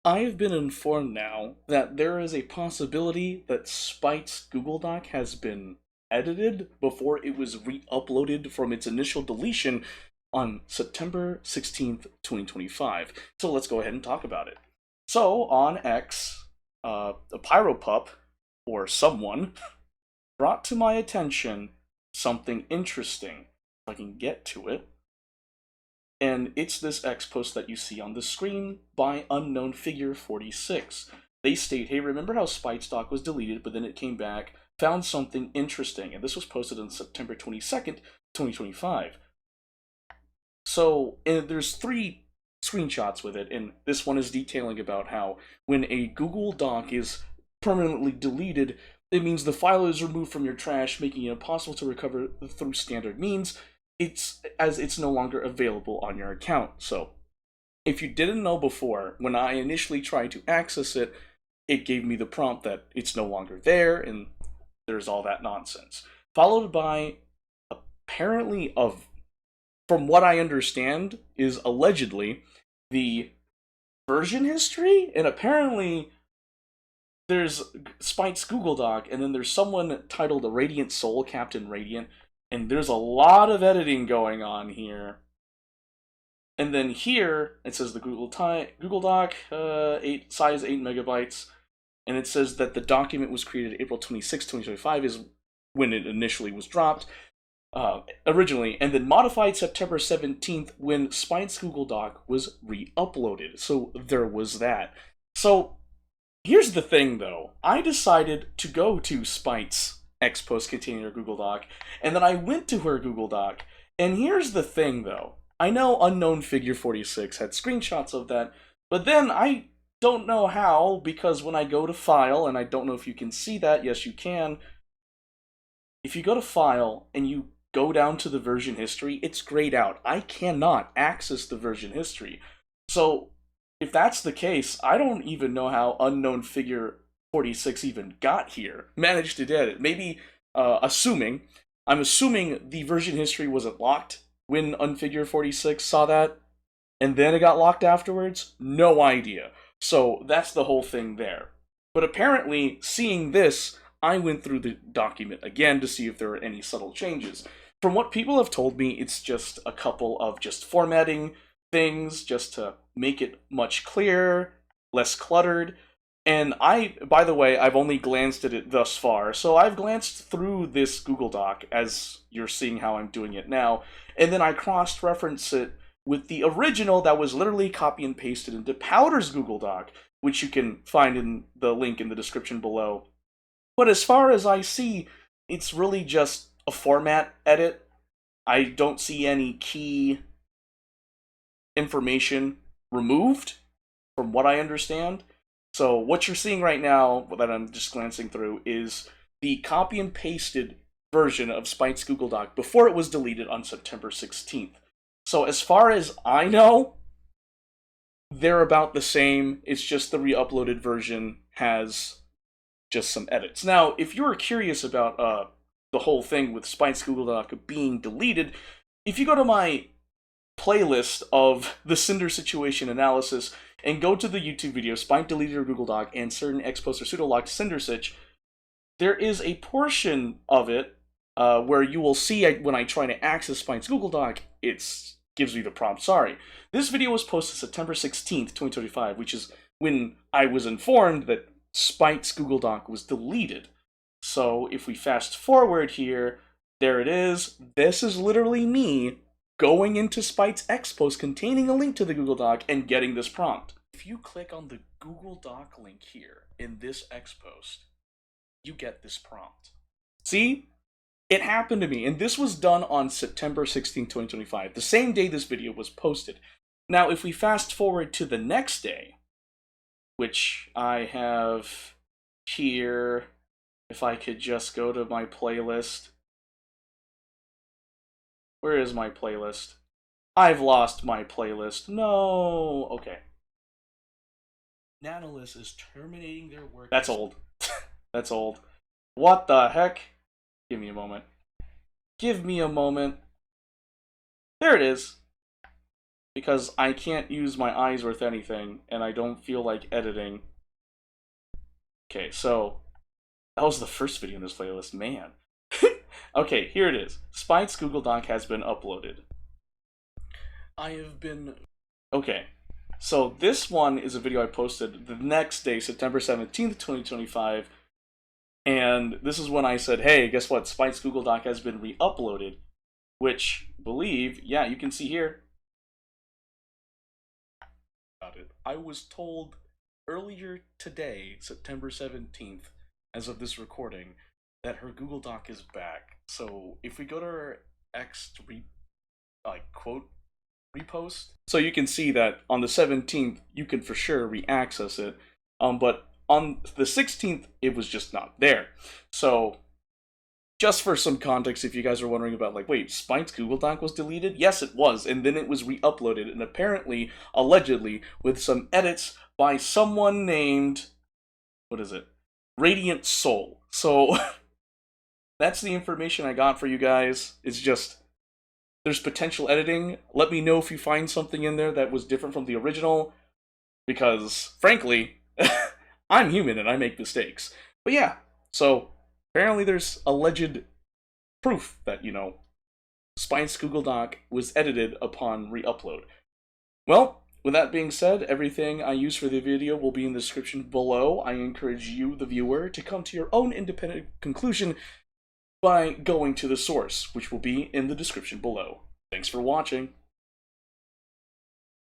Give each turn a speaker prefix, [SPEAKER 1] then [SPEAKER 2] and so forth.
[SPEAKER 1] I've been informed now that there is a possibility that Spite's Google Doc has been edited before it was re-uploaded from its initial deletion on September 16th, 2025. So let's go ahead and talk about it. So on X, a pyropup, or someone, brought to my attention something interesting. If I can get to it. And it's this X post that you see on the screen by unknown figure 46. They state, hey, remember how Spite stock was deleted, but then it came back, found something interesting, and this was posted on September 22nd, 2025. So there's three screenshots with it, and this one is detailing about how when a Google Doc is permanently deleted, it means the file is removed from your trash, making it impossible to recover through standard means. It's no longer available on your account. So if you didn't know before, when I initially tried to access it, it gave me the prompt that it's no longer there, and there's all that nonsense. Followed by apparently from what I understand, is allegedly the version history, and apparently there's Spite's Google Doc, and then there's someone titled Radiant Soul, Captain Radiant, and there's a lot of editing going on here. And then here, it says the Google Doc, size 8 megabytes, and it says that the document was created April 26, 2025 is when it initially was dropped, originally, and then modified September 17th when Spite's Google Doc was re-uploaded. So there was that. So here's the thing, though. I decided to go to Spite's X post containing her Google Doc, and then I went to her Google Doc. And here's the thing, though. I know Unknown Figure 46 had screenshots of that, but then I don't know how, because when I go to File, and I don't know if you can see that, yes you can, if you go to File and you go down to the version history, it's grayed out. I cannot access the version history. So if that's the case, I don't even know how Unknown Figure 46 even got here, managed to get it. Maybe, I'm assuming the version history wasn't locked when Unfigure 46 saw that, and then it got locked afterwards? No idea. So that's the whole thing there. But apparently, seeing this, I went through the document again to see if there were any subtle changes. From what people have told me, it's just a couple of just formatting things just to make it much clearer, less cluttered. And by the way, I've only glanced at it thus far, so I've glanced through this Google Doc as you're seeing how I'm doing it now, and then I cross-reference it with the original that was literally copy and pasted into Powdur's Google Doc, which you can find in the link in the description below. But as far as I see, it's really just a format edit. I don't see any key information removed, from what I understand. So what you're seeing right now, that I'm just glancing through, is the copy and pasted version of Spite's Google Doc before it was deleted on September 16th. So as far as I know, they're about the same. It's just the re-uploaded version has just some edits. Now, if you're curious about the whole thing with Spite's Google Doc being deleted, if you go to my playlist of the Sinder situation analysis and go to the YouTube video, Spite deleted her Google Doc and certain X-posts or pseudo-locked Sinder Sitch, there is a portion of it where you will see when I try to access Spite's Google Doc, it gives me the prompt, sorry. This video was posted September 16th, 2025, which is when I was informed that Spite's Google Doc was deleted. So if we fast forward here, there it is. This is literally me going into Spite's X post containing a link to the Google Doc and getting this prompt. If you click on the Google Doc link here in this X post, you get this prompt. See? It happened to me, and this was done on September 16, 2025, the same day this video was posted. Now, if we fast forward to the next day, which I have here, if I could just go to my playlist. Where is my playlist? I've lost my playlist. No. Okay. Nanolith is terminating their work. That's old. That's old. What the heck? Give me a moment. Give me a moment. There it is. because I can't use my eyes worth anything, and I don't feel like editing. Okay, so that was the first video in this playlist, man. Okay, here it is. Spite's Google Doc has been uploaded. I have been... Okay, so this one is a video I posted the next day, September 17th, 2025, and this is when I said, hey, guess what? Spite's Google Doc has been re-uploaded, which, believe, yeah, you can see here. I was told earlier today, September 17th, as of this recording, that her Google Doc is back. So if we go to her X to quote repost, so you can see that on the 17th you can for sure re-access it. But on the 16th it was just not there. So just for some context, if you guys are wondering about, like, wait, Spite's Google Doc was deleted? Yes, it was, and then it was re-uploaded, and apparently, allegedly, with some edits by someone named, what is it? Radiant Soul. So, that's the information I got for you guys. It's just, there's potential editing. Let me know if you find something in there that was different from the original, because, frankly, I'm human and I make mistakes. But yeah, so apparently there's alleged proof that, you know, Spite's Google Doc was edited upon re-upload. Well, with that being said, everything I use for the video will be in the description below. I encourage you, the viewer, to come to your own independent conclusion by going to the source, which will be in the description below. Thanks for watching.